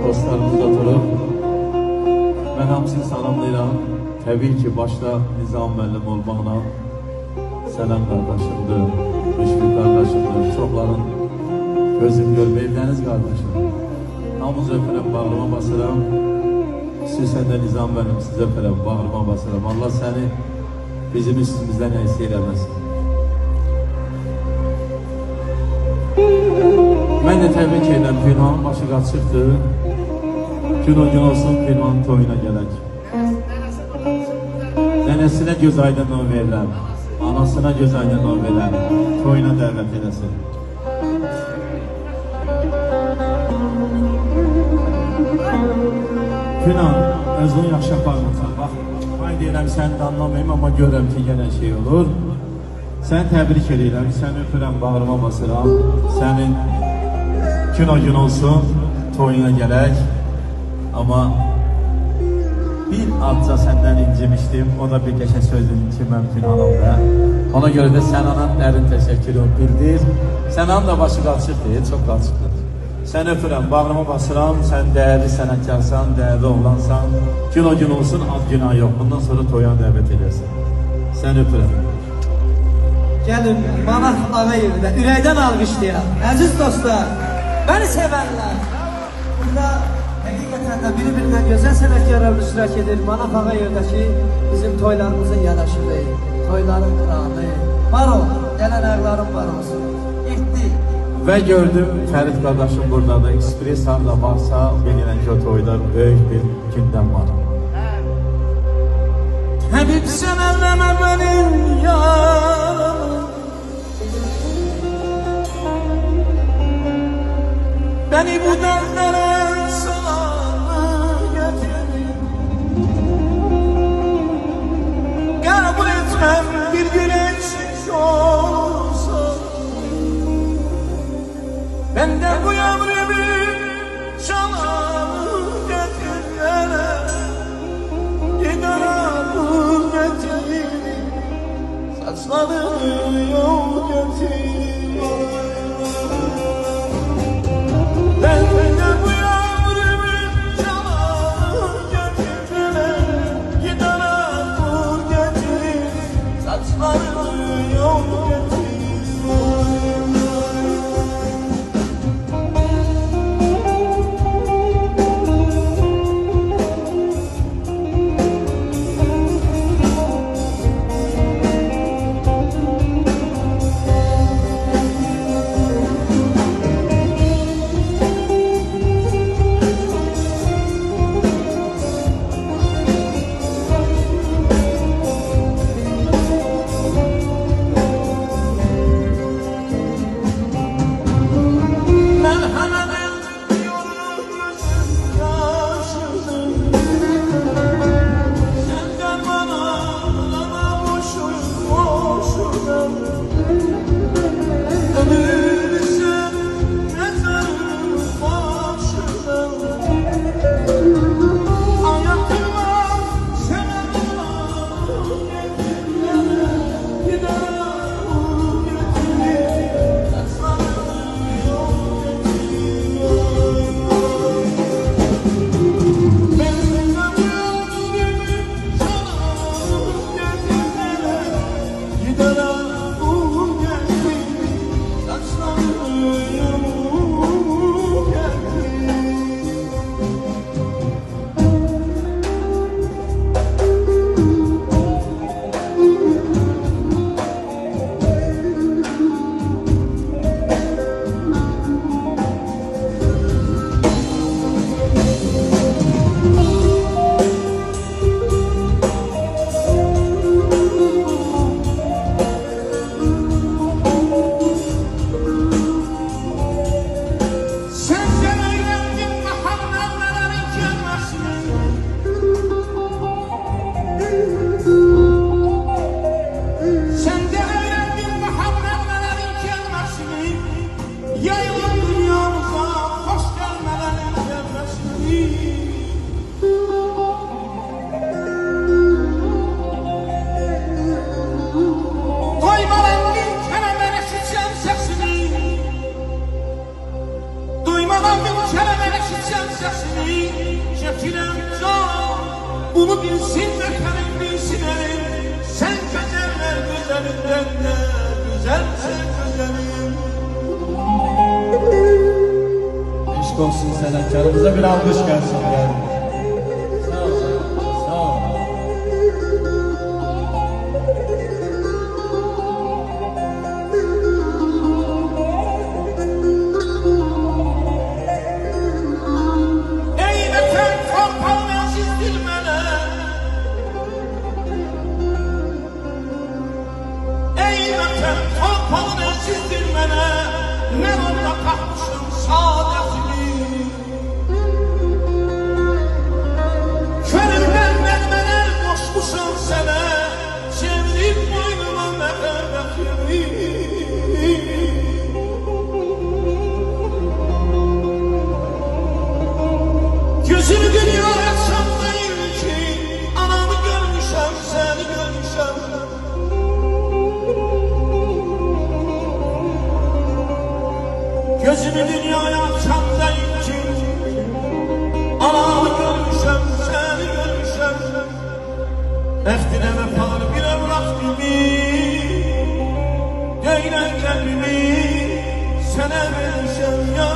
dostlarımız oturup ben hamısını salamlayıram. Təbii ki, başta Nizam müəllim olmaqla Sələm qardaşımdır, Müşfiq qardaşımdır, çoxların gözüm görməyib dəniz qardaşım. Hamınız öpürəm, bağrıma basıram. Xüsusən də Nizam müəllim sizə öpürəm, bağrıma basıram. Allah səni bizim üstümüzdən əksik eləməsin. Mən də təbrik edirəm, Pünhanın başı qaçıqdır. Gün o gün olsun Pünhanın toyuna gələk. Nənəsinə göz aydınlığı verirəm, anasına göz aydınlığı verirəm, toyuna dəvət eləsin. Pünan, özünü yaxşı aparmırsan, bax, ay deyirəm, səni də anlamayım, amma görürəm ki, yenə şey olur. Səni təbrik edirəm, səni öpürəm, bağrıma basıram, sənin gün o gün olsun, toyuna gələk. Amma bir azca səndən incimişdim, o da bir qəşə sözün ki, mən Pünhanımda. Ona görə də Sənana dərin təşəkkürüm bildir. Sənanın da başı qalçıq deyil, çox qalçıqdır. Səni öpürəm, bağrıma basıram, sən dəyərli sənətkarsan, dəyərli oğlansan. Gün o gün olsun, ad günah yox, bundan sonra toya dəvət edirsən. Səni öpürəm. Gəlin, Manaf Ağayevdə ürəkdən alqışlayaq. Əziz dostlar, bəni sevənlər. Burada həqiqətən də biri-birindən gözəl sənətkarlar iştirak edir. Manaf Ağayevdəki bizim toylarımızın yanaşığı, toyların kralı. Var ol, gələn ağlarım var olsun. Getdi. Və gördüm, Fərid qardaşım buradadır. Ekspres harda varsa, bilirən ki, o toyda böyük bir gündəm var. Həbib sən əlləmə mənim yarımı. Beni bu dertlere sana getirin. Kabul etmem bir gün eksik olsa. Benden bu ömrümü sana getirene. Gidene bul getirin. Saçlarını yol getirin. Benden bu ömrümü sana getirene. Gidene bul getirin. Saçlarını yol getirin. çəkirəm can. Bunu bilsin vətənim, bilsin elim. Sən gözəller gözəlindən də güzelsən gözəlim. Eşq olsun sənətkarımıza bir alqış gəlsin. Sağ ol, sağ ol. Ey vətən torpağın əzizdir mənə. Ey vətən torpağın əzizdir mənə. Mən onda tapmışım saadətimi. Körümdən mərmərər qoşmuşam sənə. Çevirib boynuma məhəbbətimi. Gözünü dünyaya açanlayım ki, anamı görmüşəm, səni görmüşəm. Gözümü dünyaya açanlayım ki, anamı görmüşəm, səni görmüşəm. Əhdinə vəfalı bir evlat kimi, döynən qəlbimi sənə vermişəm ya.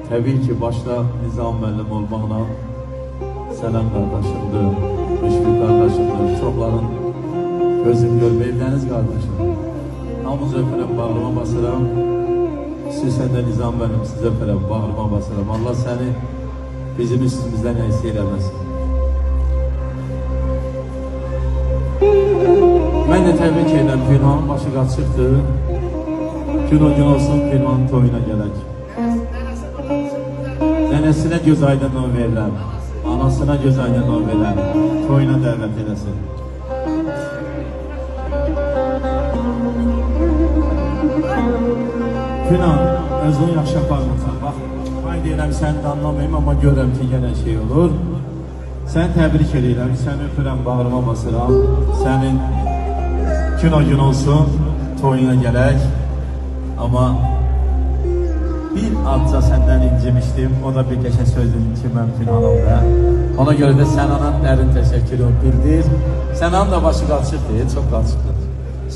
Təbii ki, başda Nizam müəllim olmaqla Sələm qardaşımdır, Müşfiq qardaşımdır, çoxların gözüm görmeyip deniz kardeşim. Hamınızı öpürəm, bağrıma basıram. Xüsusən də Nizam benim, sizi öpürəm, bağrıma basıram. Allah səni bizim üstümüzdən əksik eləməsin. Mən də təbrik edirəm, Günhanın başı qaçıqdır. Gün o gün olsun, Günhanın toyuna gələk. Nənəsinə göz aydınlığı verirəm, anasına göz aydınlığı verirəm, toyuna dəvət eləsin. Günan, özünü yaxşı aparmırsan, bax, ben deyirəm, sən də anlamayım, amma görürəm ki, yenə şey olur. Sən təbrik edirəm, səni öpürəm, bağrıma basıram, sənin gün o gün olsun, toyuna gələk. Amma bir azca səndən incimişdim, o da bir qəşə sözdür ki, mən Günhanımda. Ona görə də Sənana dərin təşəkkürüm bildir. Sənanın da başı qaçıqdır, çox qaçıqdır.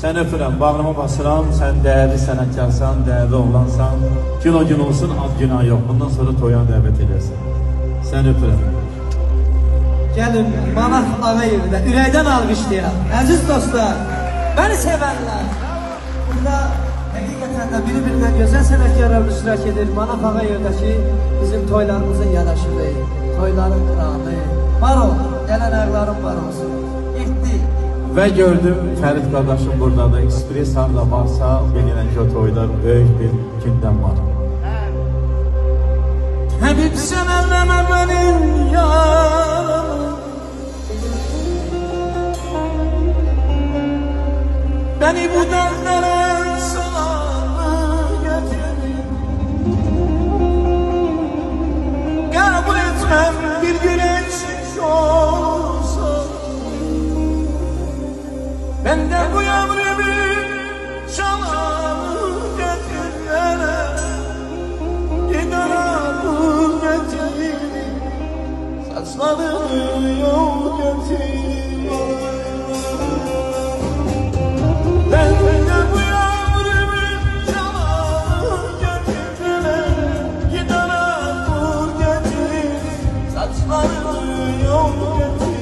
Sən öpürəm, bağrıma basıram, sən dəyərli sənətkarsan, dəyərli oğlansan. Gün o gün olsun, ad günah yox. Bundan sonra toyana dəvət edərsən. Sən öpürəm. Gəlin Manaf Ağayevdə ürəkdən alqışlayaq. Əziz dostlar, bəni sevənlər. Burada həqiqətən də biri-birindən gözəl sənətkarlar iştirak edir. Manaf Ağayevdəki bizim toylarımızın yadaşıdır, toyların kralı. Var ol, gələn ağlarım var olsun. Getdi. Və gördüm, Fərid qardaşım buradadır. Ekspres harda varsa, bilinen ki o toyda böyük bir gündəm var. Həbib sən əlləmə mənim yaramı, beni bu dənlərə sana gətirin. Qəbul etməm bir gün eksik olsa, benden bu ömrümü sana getirene, gidene bu getirin, saçlarını yol getirin. Benden bu ömrümü sana getirene, gidene bu getirin, saçlarını yol getirin.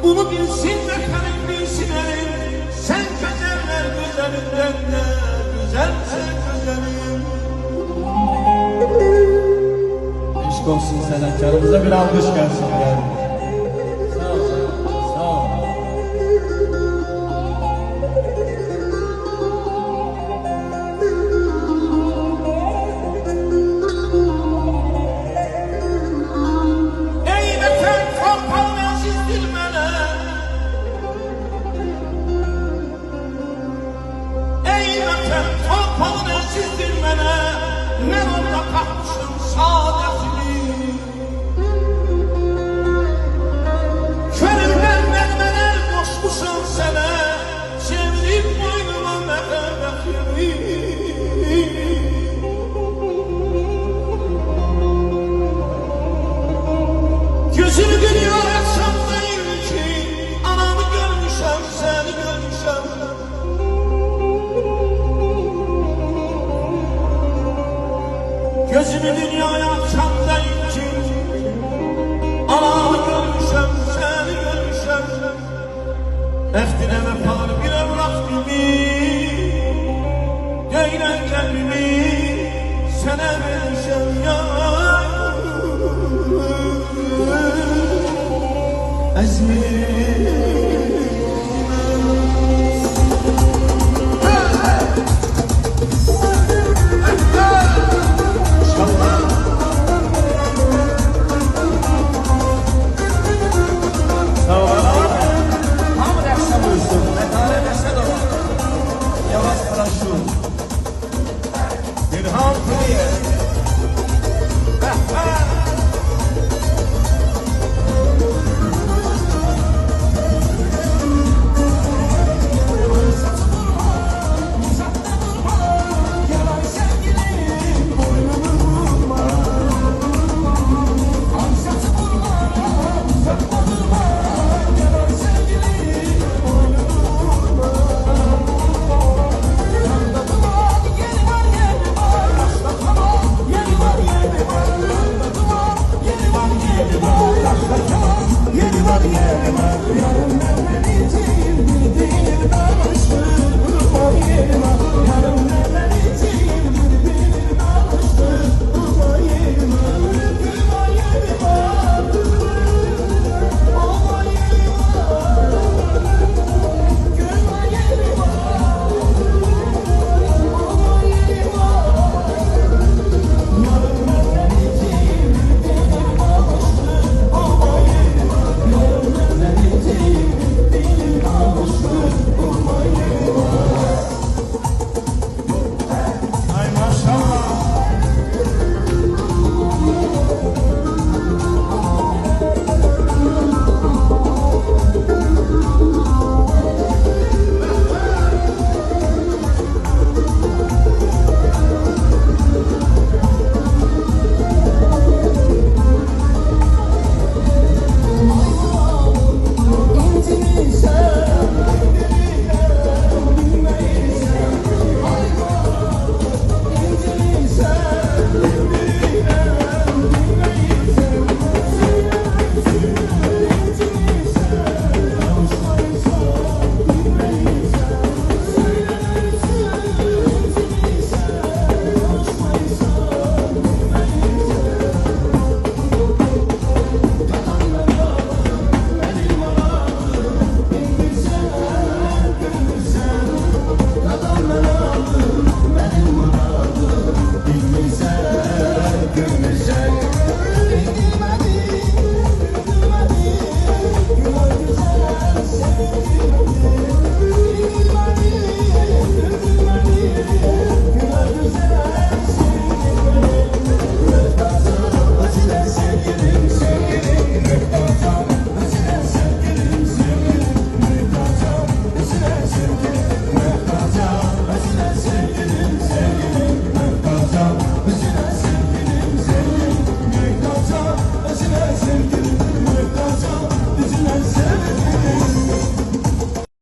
Bunu bilsin de karın bilsin sen güzeller güzelinden de güzelsin güzelim. Eşq olsun sənətkarımıza bir alqış gəlsin. Gəlin. Sağ ol, sağ ol. Ey vətən torpağına çizdir mənə, ey vətən torpağına çizdir mənə, mən orada tapmışım saadətimi. Körümdən nəğmələr qoşmuşam sənə, çevirib boynuma məhəbbətimi. Gözünü dünya açan değil ki, anamı görmüşəm, səni görmüşəm. Gözünü dünyaya açan değil ki, anamı görmüşəm, səni görmüşəm. Əhdinə vəfalı bir evlat kimi, döynən qəlbimi sənə vermişəm ya. Bir hamd diye